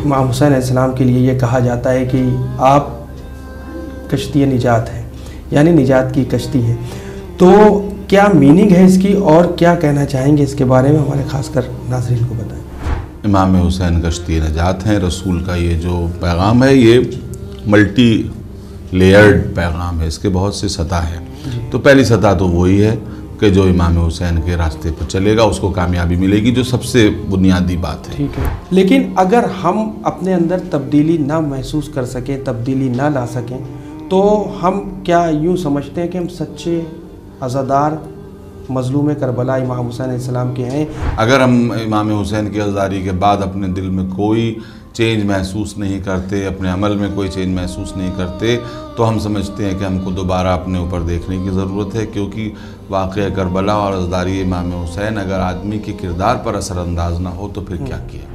इमाम हुसैन अलैहिस्सलाम के लिए ये कहा जाता है कि आप कश्ती निजात हैं, यानी निजात की कश्ती है। तो क्या मीनिंग है इसकी और क्या कहना चाहेंगे इसके बारे में, हमारे खासकर नाज़रीन को बताएं। इमाम हुसैन कश्ती निजात हैं। रसूल का ये जो पैगाम है ये मल्टी लेयर्ड पैगाम है, इसके बहुत से सतह हैं। तो पहली सतह तो वही है कि जो इमाम हुसैन के रास्ते पर चलेगा उसको कामयाबी मिलेगी, जो सबसे बुनियादी बात है। ठीक है, लेकिन अगर हम अपने अंदर तब्दीली ना महसूस कर सकें, तब्दीली ना ला सकें, तो हम क्या यूँ समझते हैं कि हम सच्चे अज़ादार मज़लूम करबला इमाम हुसैन अलैहिस्सलाम के हैं? अगर हम इमाम हुसैन की अज़ादारी के बाद अपने दिल में कोई चेंज महसूस नहीं करते, अपने अमल में कोई चेंज महसूस नहीं करते, तो हम समझते हैं कि हमको दोबारा अपने ऊपर देखने की ज़रूरत है। क्योंकि वाक़या करबला और अज़ादारी इमाम हुसैन अगर आदमी के किरदार पर असरअंदाज ना हो तो फिर क्या किया।